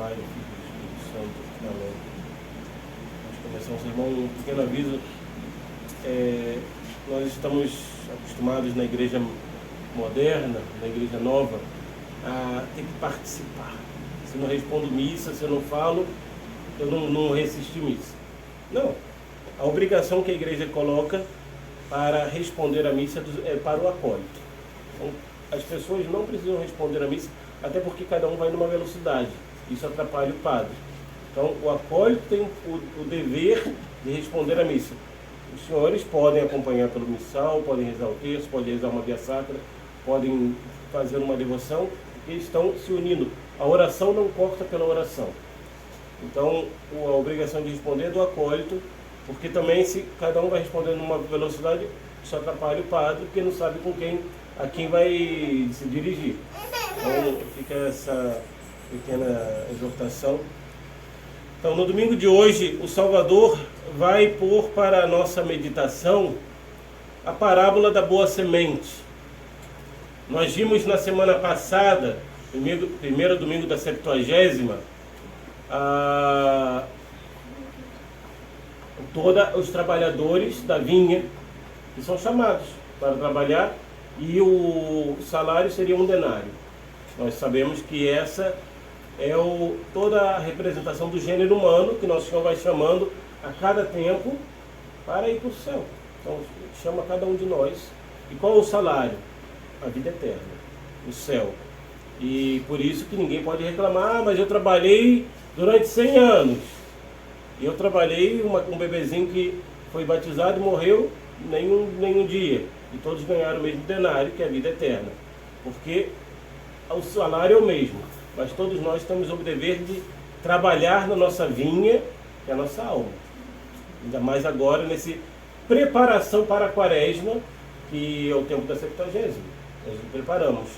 Pai, do Filho e do Espírito Santo. Amém. Nós começamos, irmão, um pequeno aviso. Nós estamos acostumados na igreja moderna, na igreja nova, a ter que participar. Se não respondo missa, se eu não falo, eu não resisti missa. Não. A obrigação que a igreja coloca para responder a missa é para o acólito. Então, as pessoas não precisam responder a missa, até porque cada um vai numa velocidade. Isso atrapalha o padre. Então, o acólito tem o dever de responder a missa. Os senhores podem acompanhar pelo missal, podem rezar o terço, podem rezar uma via sacra, podem fazer uma devoção, porque estão se unindo. A oração não corta pela oração. Então, a obrigação de responder é do acólito, porque também se cada um vai responder numa velocidade, isso atrapalha o padre, porque não sabe a quem vai se dirigir. Então, fica essa pequena exortação. Então, no domingo de hoje, o Salvador vai pôr para a nossa meditação a parábola da boa semente. Nós vimos na semana passada, primeiro domingo da Septuagésima, todos os trabalhadores da vinha que são chamados para trabalhar, e o salário seria 1 denário. Nós sabemos que essa é toda a representação do gênero humano que Nosso Senhor vai chamando a cada tempo para ir para o céu. Então chama cada um de nós. E qual é o salário? A vida eterna, o céu. E por isso que ninguém pode reclamar: mas eu trabalhei durante 100 anos. E eu trabalhei um bebezinho que foi batizado e morreu nenhum dia. E todos ganharam o mesmo denário, que é a vida eterna. Porque o salário é o mesmo. Mas todos nós temos o dever de trabalhar na nossa vinha, que é a nossa alma. Ainda mais agora, nessa preparação para a Quaresma, que é o tempo da Septuagésima. Nós nos preparamos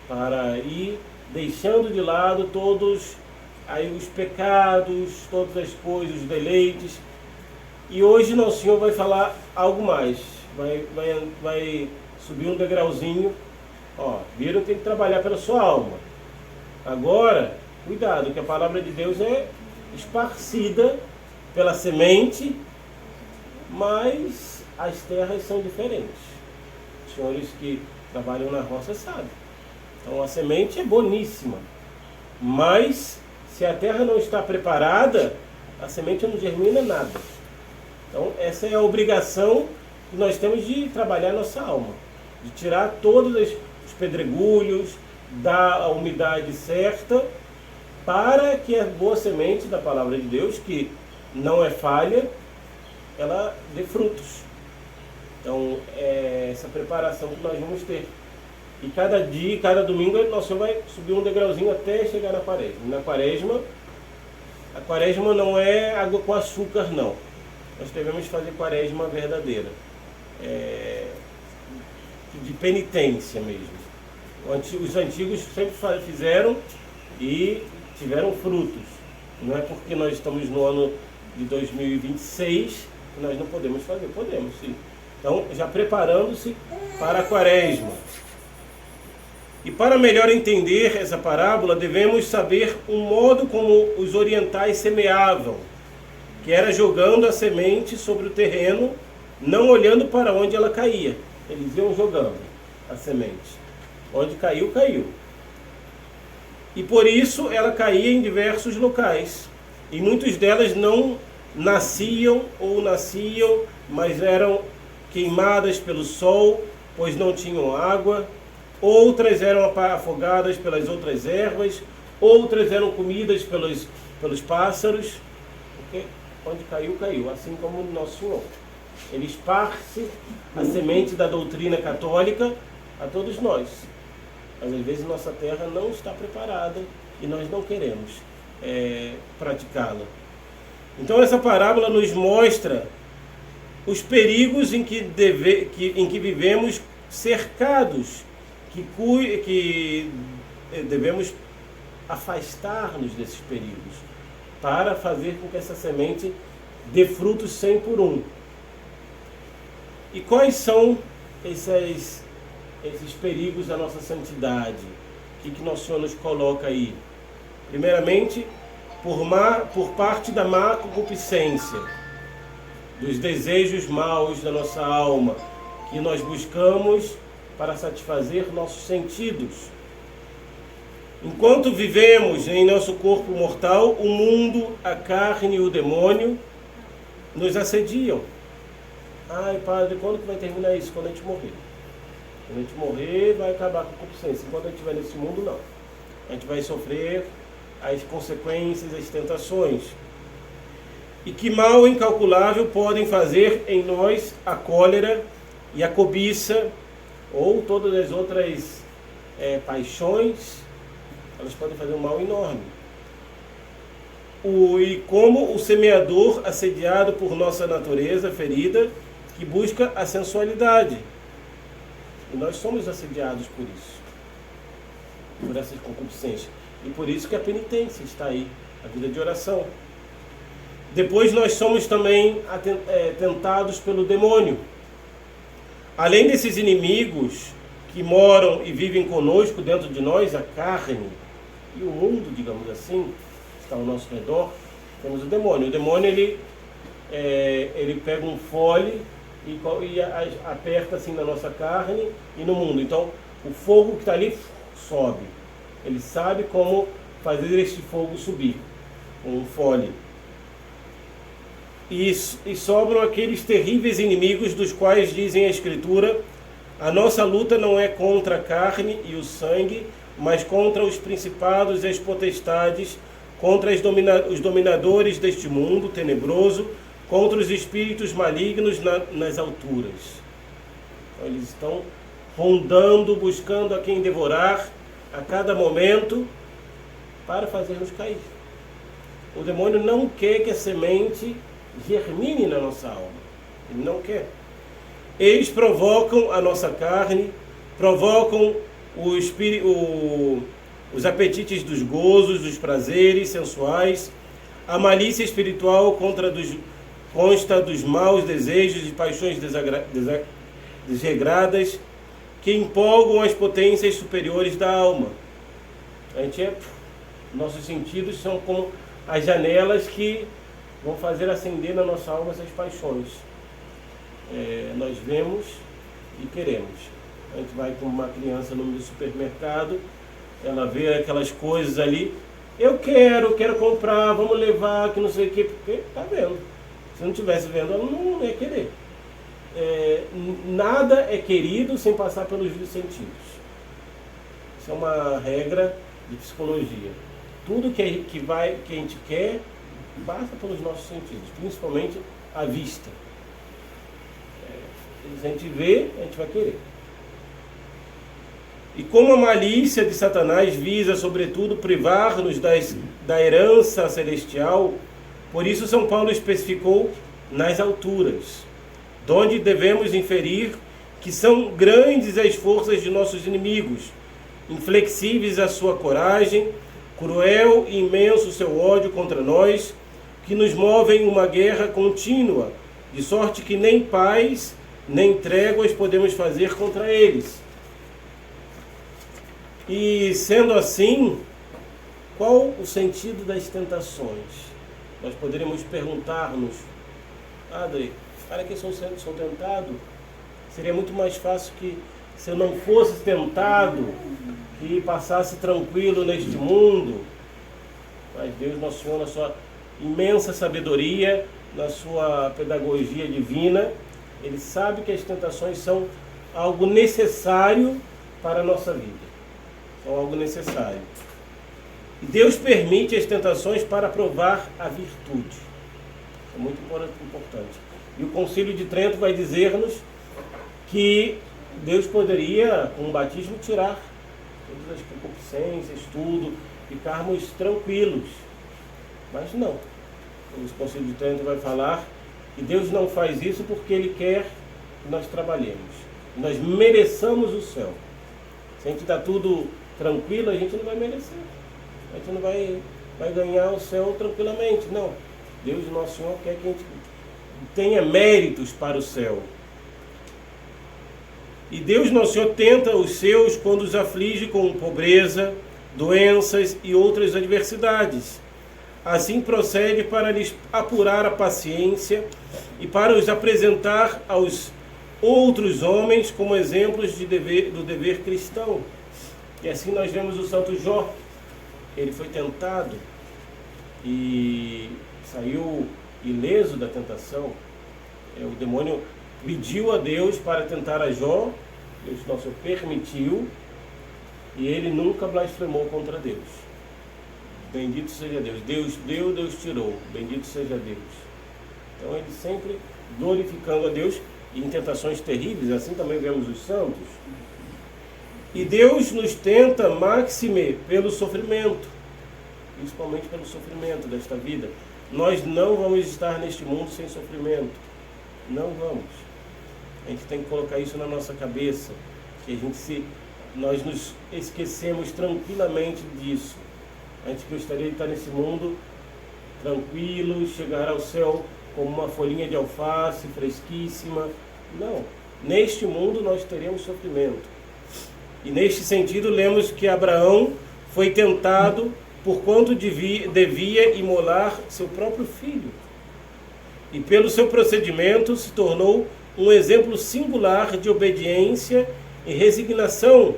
para ir deixando de lado todos os pecados, todas as coisas, os deleites. E hoje Nosso Senhor vai falar algo mais. Vai subir um degrauzinho. Viram que tem que trabalhar pela sua alma. Agora, cuidado, que a palavra de Deus é esparcida pela semente, mas as terras são diferentes. Os senhores que trabalham na roça sabem. Então a semente é boníssima, mas se a terra não está preparada, a semente não germina nada. Então essa é a obrigação que nós temos de trabalhar nossa alma, de tirar todos os pedregulhos, dar a umidade certa, para que a boa semente da palavra de Deus, que não é falha, ela dê frutos. Então é essa preparação que nós vamos ter. E cada dia, cada domingo, Nosso Senhor vai subir um degrauzinho até chegar na Quaresma. Na Quaresma, a Quaresma não é água com açúcar, não. Nós devemos fazer Quaresma verdadeira. De penitência mesmo. Os antigos sempre fizeram e tiveram frutos. Não é porque nós estamos no ano de 2026 que nós não podemos fazer. Podemos, sim. Então, já preparando-se para a Quaresma. E para melhor entender essa parábola, devemos saber o modo como os orientais semeavam, que era jogando a semente sobre o terreno, não olhando para onde ela caía. Eles iam jogando a semente. Onde caiu, caiu. E por isso ela caía em diversos locais. E muitas delas não nasciam, mas eram queimadas pelo sol, pois não tinham água. Outras eram afogadas pelas outras ervas, outras eram comidas pelos pássaros, porque onde caiu, caiu, assim como o Nosso Senhor. Ele esparce a semente da doutrina católica a todos nós. Mas às vezes nossa terra não está preparada e nós não queremos praticá-la. Então essa parábola nos mostra os perigos em que vivemos cercados, que devemos afastar-nos desses perigos, para fazer com que essa semente dê frutos 100 por 1. E quais são esses perigos da nossa santidade? O que Nosso Senhor nos coloca aí? Primeiramente, por parte da má concupiscência, dos desejos maus da nossa alma, que nós buscamos para satisfazer nossos sentidos. Enquanto vivemos em nosso corpo mortal, o mundo, a carne e o demônio nos assediam. Ai, padre, quando que vai terminar isso? Quando a gente morrer. Quando a gente morrer, vai acabar com a concupiscência. Enquanto a gente estiver nesse mundo, não. A gente vai sofrer as consequências, as tentações. E que mal incalculável podem fazer em nós a cólera e a cobiça, ou todas as outras paixões. Elas podem fazer um mal enorme. E como o semeador assediado por nossa natureza ferida, que busca a sensualidade. E nós somos assediados por isso, por essas concupiscências. E por isso que a penitência está aí, a vida de oração. Depois nós somos também tentados pelo demônio. Além desses inimigos que moram e vivem conosco dentro de nós, a carne e o mundo, digamos assim, está ao nosso redor, temos o demônio. O demônio, ele pega um fole e aperta assim na nossa carne e no mundo. Então, o fogo que está ali sobe. Ele sabe como fazer este fogo subir, com um fole. E sobram aqueles terríveis inimigos dos quais dizem a Escritura: a nossa luta não é contra a carne e o sangue, mas contra os principados e as potestades, contra os dominadores deste mundo tenebroso, contra os espíritos malignos nas alturas. Então, eles estão rondando, buscando a quem devorar a cada momento para fazer-nos cair. O demônio não quer que a semente germine na nossa alma. Ele não quer. Eles provocam a nossa carne, provocam os apetites dos gozos, dos prazeres sensuais. A malícia espiritual consta dos maus desejos e paixões desregradas que empolgam as potências superiores da alma. Nossos sentidos são como as janelas que vão fazer acender na nossa alma essas paixões. Nós vemos e queremos. A gente vai com uma criança no supermercado, ela vê aquelas coisas ali, eu quero comprar, vamos levar, que não sei o que, porque está vendo. Se não estivesse vendo, ela não ia querer. Nada é querido sem passar pelos sentidos. Isso é uma regra de psicologia. Tudo que a gente quer passa pelos nossos sentidos, principalmente a vista. Se a gente vê, a gente vai querer. E como a malícia de Satanás visa, sobretudo, privar-nos da herança celestial, por isso São Paulo especificou nas alturas, donde devemos inferir que são grandes as forças de nossos inimigos, inflexíveis a sua coragem, cruel e imenso o seu ódio contra nós, que nos movem uma guerra contínua, de sorte que nem paz, nem tréguas podemos fazer contra eles. E sendo assim, qual o sentido das tentações? Nós poderíamos perguntar-nos: Padre, para que sou tentado? Seria muito mais fácil que, se eu não fosse tentado, que passasse tranquilo neste mundo. Mas Deus, Nosso Senhor, na sua imensa sabedoria, na sua pedagogia divina, Ele sabe que as tentações são algo necessário para a nossa vida. São algo necessário. E Deus permite as tentações para provar a virtude. Isso é muito importante. E o Concílio de Trento vai dizer-nos que Deus poderia, com o batismo, tirar todas as concupiscências, tudo, ficarmos tranquilos. Mas não. O Concílio de Trento vai falar que Deus não faz isso porque Ele quer que nós trabalhemos. Nós mereçamos o céu. Se a gente está tudo tranquilo, a gente não vai merecer. A gente não vai ganhar o céu tranquilamente. Não. Deus, Nosso Senhor, quer que a gente tenha méritos para o céu. E Deus, Nosso Senhor, tenta os seus quando os aflige com pobreza, doenças e outras adversidades, assim procede para lhes apurar a paciência e para os apresentar aos outros homens como exemplos do dever cristão. E assim nós vemos o santo Jó. Ele foi tentado e saiu ileso da tentação. O demônio pediu a Deus para tentar a Jó, Deus nosso permitiu, e ele nunca blasfemou contra Deus. Bendito seja Deus. Deus deu, Deus tirou. Bendito seja Deus. Então ele sempre glorificando a Deus em tentações terríveis, assim também vemos os santos. E Deus nos tenta maxime pelo sofrimento, principalmente pelo sofrimento desta vida. Nós não vamos estar neste mundo sem sofrimento. Não vamos. A gente tem que colocar isso na nossa cabeça, que nós nos esquecemos tranquilamente disso. A gente gostaria de estar nesse mundo tranquilo, chegar ao céu como uma folhinha de alface, fresquíssima. Não. Neste mundo nós teremos sofrimento. E neste sentido, lemos que Abraão foi tentado por quanto devia imolar seu próprio filho. E pelo seu procedimento se tornou um exemplo singular de obediência e resignação,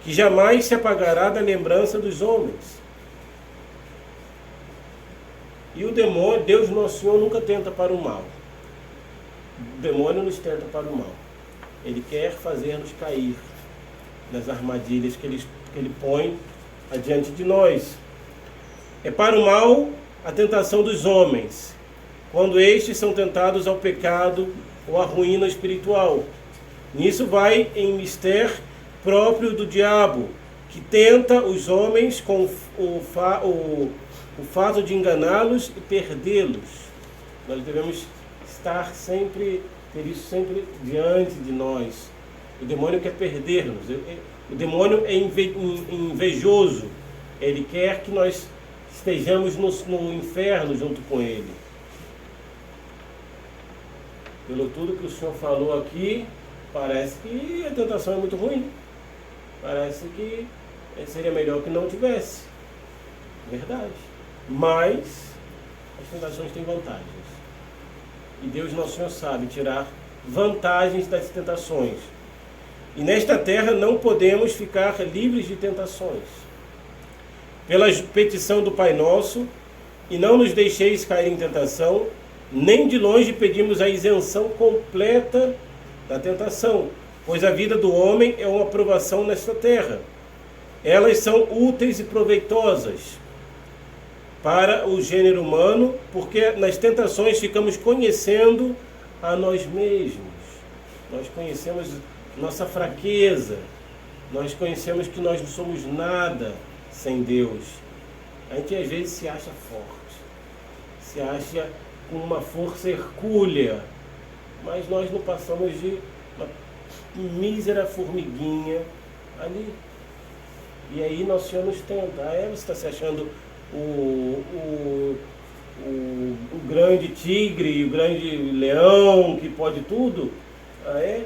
que jamais se apagará da lembrança dos homens. E o demônio, Deus nosso Senhor nunca tenta para o mal. O demônio nos tenta para o mal. Ele quer fazer-nos cair nas armadilhas que ele põe adiante de nós. É para o mal a tentação dos homens, quando estes são tentados ao pecado ou à ruína espiritual. Nisso vai em mistério próprio do diabo, que tenta os homens com o fato de enganá-los e perdê-los. Nós devemos ter isso sempre diante de nós. O demônio quer perder-nos. O demônio é invejoso. Ele quer que nós estejamos no inferno junto com ele. Pelo tudo que o Senhor falou aqui, parece que a tentação é muito ruim. Parece que seria melhor que não tivesse. Verdade. Mas as tentações têm vantagens. E Deus nosso Senhor sabe tirar vantagens das tentações. E nesta terra não podemos ficar livres de tentações. Pela petição do Pai Nosso, e não nos deixeis cair em tentação, nem de longe pedimos a isenção completa da tentação, pois a vida do homem é uma provação nesta terra. Elas são úteis e proveitosas para o gênero humano, porque nas tentações ficamos conhecendo a nós mesmos. Nós conhecemos nossa fraqueza, nós conhecemos que nós não somos nada sem Deus. A gente às vezes se acha forte, se acha com uma força hercúlea, mas nós não passamos de uma mísera formiguinha ali. E aí nosso Senhor nos tenta. Você está se achando o grande tigre, o grande leão que pode tudo?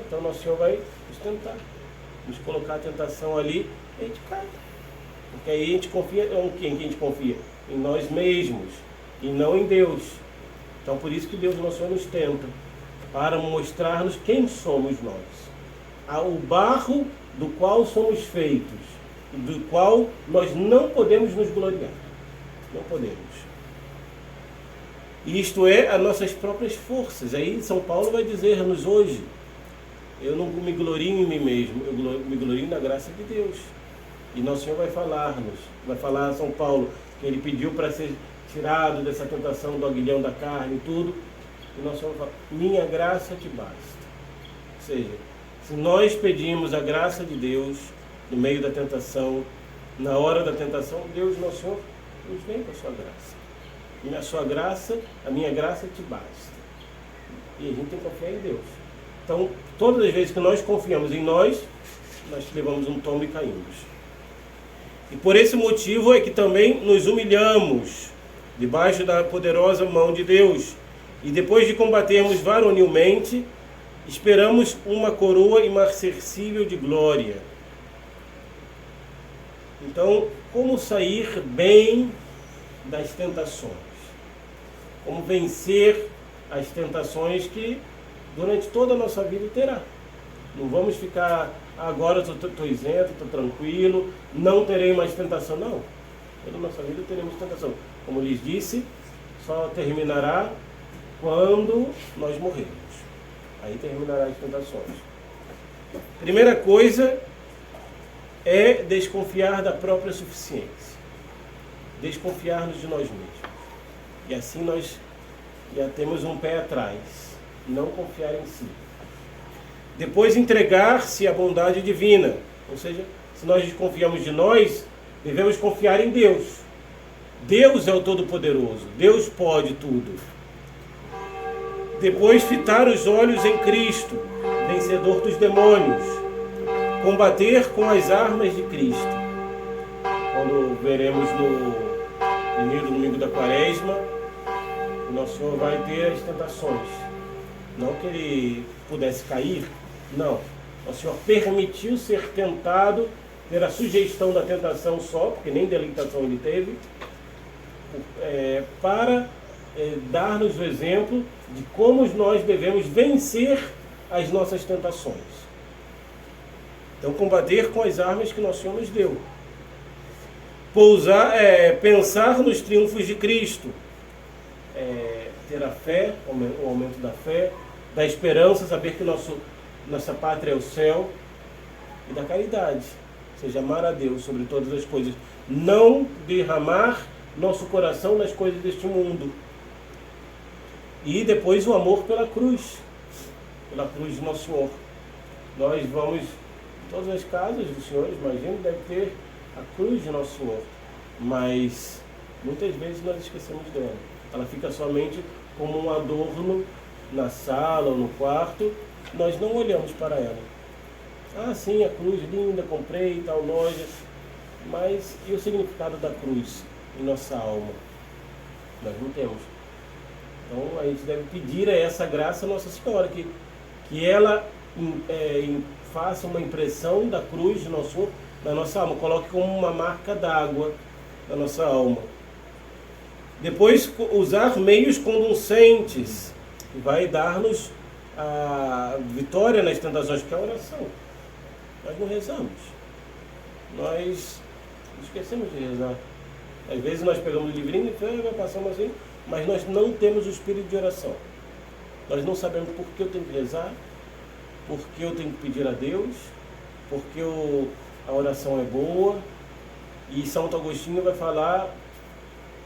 Então nosso Senhor vai nos tentar, nos colocar a tentação ali e a gente cai. Porque aí a gente confia, em quem que a gente confia? Em nós mesmos e não em Deus. Então por isso que Deus nosso Senhor nos tenta, para mostrar-nos quem somos nós. O barro do qual somos feitos, do qual nós não podemos nos gloriar. Não podemos. Isto é, as nossas próprias forças. Aí São Paulo vai dizer-nos hoje: eu não me glorio em mim mesmo, eu me glorio na graça de Deus. E Nosso Senhor vai falar-nos, vai falar a São Paulo, que ele pediu para ser tirado dessa tentação do aguilhão da carne e tudo. E Nosso Senhor fala: minha graça te basta. Ou seja, se nós pedimos a graça de Deus no meio da tentação, na hora da tentação, Deus, Nosso Senhor, nos vem com a sua graça. E na sua graça, a minha graça te basta. E a gente tem que confiar em Deus. Então, todas as vezes que nós confiamos em nós levamos um tombo e caímos. E por esse motivo é que também nos humilhamos debaixo da poderosa mão de Deus. E depois de combatermos varonilmente, esperamos uma coroa imarcessível de glória. Então, como sair bem das tentações. Como vencer as tentações que durante toda a nossa vida terá. Não vamos ficar, agora estou isento, estou tranquilo, não terei mais tentação. Não. Toda a nossa vida teremos tentação. Como lhes disse, só terminará quando nós morrermos. Aí terminará as tentações. Primeira coisa é desconfiar da própria suficiência. Desconfiarmos de nós mesmos. E assim nós já temos um pé atrás. Não confiar em si. Depois entregar-se à bondade divina. Ou seja, se nós desconfiamos de nós, devemos confiar em Deus. Deus é o Todo-Poderoso. Deus pode tudo. Depois fitar os olhos em Cristo, vencedor dos demônios. Combater com as armas de Cristo. Quando veremos no primeiro domingo da Quaresma, o nosso Senhor vai ter as tentações. Não que ele pudesse cair, não. O Senhor permitiu ser tentado, ter a sugestão da tentação só, porque nem tentação ele teve, para dar-nos o exemplo de como nós devemos vencer as nossas tentações. Então, combater com as armas que nosso Senhor nos deu. Pensar nos triunfos de Cristo. Ter a fé, o aumento da fé, da esperança, saber que nossa pátria é o céu, e da caridade, ou seja, amar a Deus sobre todas as coisas. Não derramar nosso coração nas coisas deste mundo. E depois o amor pela cruz de nosso Senhor. Nós vamos, em todas as casas dos senhores, imagino, deve ter a cruz de nosso Senhor, mas muitas vezes nós esquecemos dela. Ela fica somente como um adorno na sala ou no quarto, nós não olhamos para ela. Ah, sim, a cruz linda, comprei em tal loja, mas e o significado da cruz em nossa alma? Nós não temos. Então a gente deve pedir a essa graça a Nossa Senhora, que ela faça uma impressão da cruz de nosso, na nossa alma, coloque como uma marca d'água na nossa alma. Depois, usar meios conducentes, que vai dar-nos a vitória nas tentações, que é a oração. Nós não rezamos. Nós esquecemos de rezar. Às vezes nós pegamos o livrinho e passamos assim, mas nós não temos o espírito de oração. Nós não sabemos por que eu tenho que rezar, por que eu tenho que pedir a Deus, porque a oração é boa. E Santo Agostinho vai falar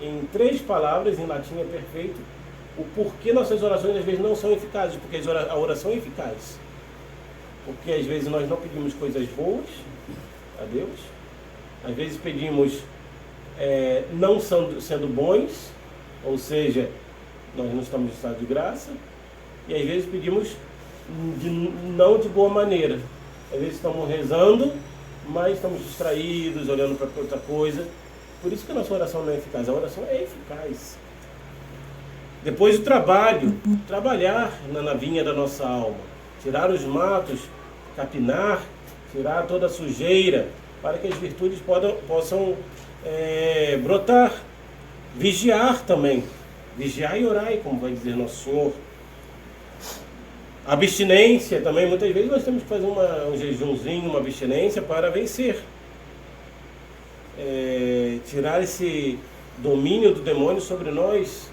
em 3 palavras, em latim é perfeito, o porquê nossas orações às vezes não são eficazes, porque a oração é eficaz. Porque às vezes nós não pedimos coisas boas a Deus, às vezes pedimos não sendo bons, ou seja, nós não estamos em estado de graça, e às vezes pedimos não de boa maneira. Às vezes estamos rezando, mas estamos distraídos, olhando para outra coisa. Por isso que a nossa oração não é eficaz. A oração é eficaz. Depois o trabalho, trabalhar na vinha da nossa alma, tirar os matos, capinar, tirar toda a sujeira, para que as virtudes possam brotar. Vigiar também, vigiar e orar, como vai dizer Nosso Senhor. Abstinência também, muitas vezes nós temos que fazer um jejumzinho, uma abstinência para vencer. Tirar esse domínio do demônio sobre nós,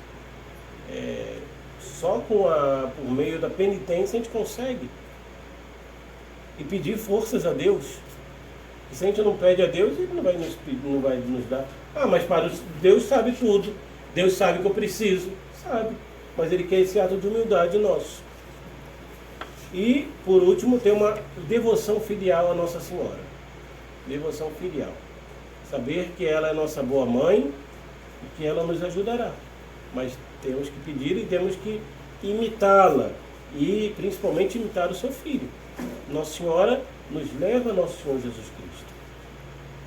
só por meio da penitência a gente consegue. E pedir forças a Deus. E se a gente não pede a Deus, Ele não vai nos dar. Ah, mas Deus sabe tudo. Deus sabe que eu preciso. Sabe. Mas Ele quer esse ato de humildade nosso. E, por último, ter uma devoção filial à Nossa Senhora. Devoção filial. Saber que ela é nossa boa mãe e que ela nos ajudará. Mas temos que pedir e temos que imitá-la. E, principalmente, imitar o seu Filho. Nossa Senhora nos leva a Nosso Senhor Jesus Cristo.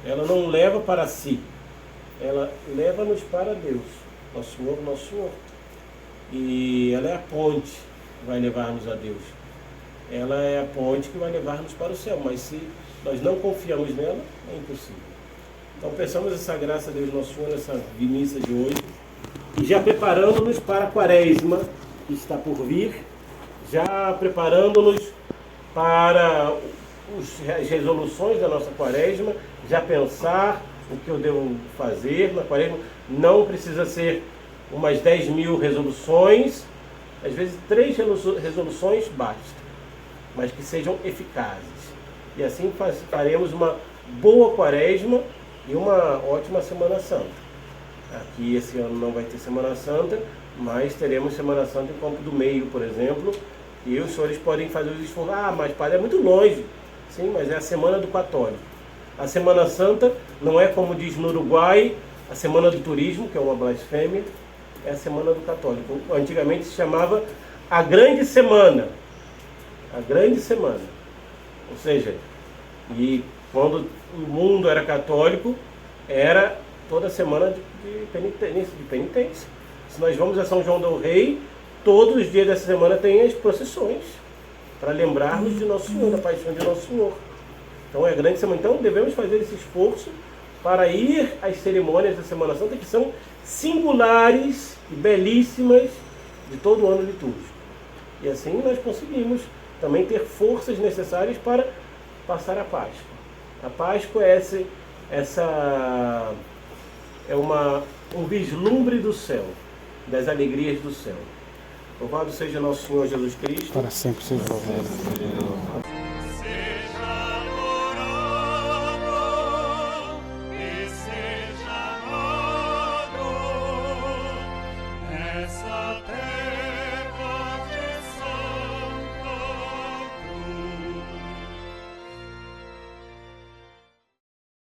Ela não leva para si. Ela leva-nos para Deus. Nosso Senhor. E ela é a ponte que vai levar-nos a Deus. Ela é a ponte que vai levar-nos para o céu. Mas se nós não confiamos nela, é impossível. Então peçamos essa graça a Deus Nosso Senhor nessa missa de hoje, e já preparando-nos para a quaresma que está por vir, já preparando-nos para as resoluções da nossa quaresma, já pensar o que eu devo fazer na quaresma. Não precisa ser umas 10.000 resoluções, às vezes 3 resoluções basta, mas que sejam eficazes. E assim faremos uma boa quaresma e uma ótima Semana Santa. Aqui esse ano não vai ter Semana Santa, mas teremos Semana Santa em Campo do Meio, por exemplo, e os senhores podem fazer os esforços. Mas padre, é muito longe. Sim, mas é a Semana do Católico. A Semana Santa não é, como diz no Uruguai, a Semana do Turismo, que é uma blasfêmia, é a Semana do Católico. Antigamente se chamava a Grande Semana. A Grande Semana. Ou seja, e quando o mundo era católico, era toda semana de penitência. Se nós vamos a São João del Rei, todos os dias dessa semana tem as procissões, para lembrarmos de Nosso Senhor, da paixão de Nosso Senhor. Então é a grande semana. Então devemos fazer esse esforço para ir às cerimônias da Semana Santa, que são singulares e belíssimas de todo o ano litúrgico. E assim nós conseguimos também ter forças necessárias para passar a Páscoa. A Páscoa é um vislumbre do céu, das alegrias do céu. Louvado seja nosso Senhor Jesus Cristo. Para sempre seja louvado.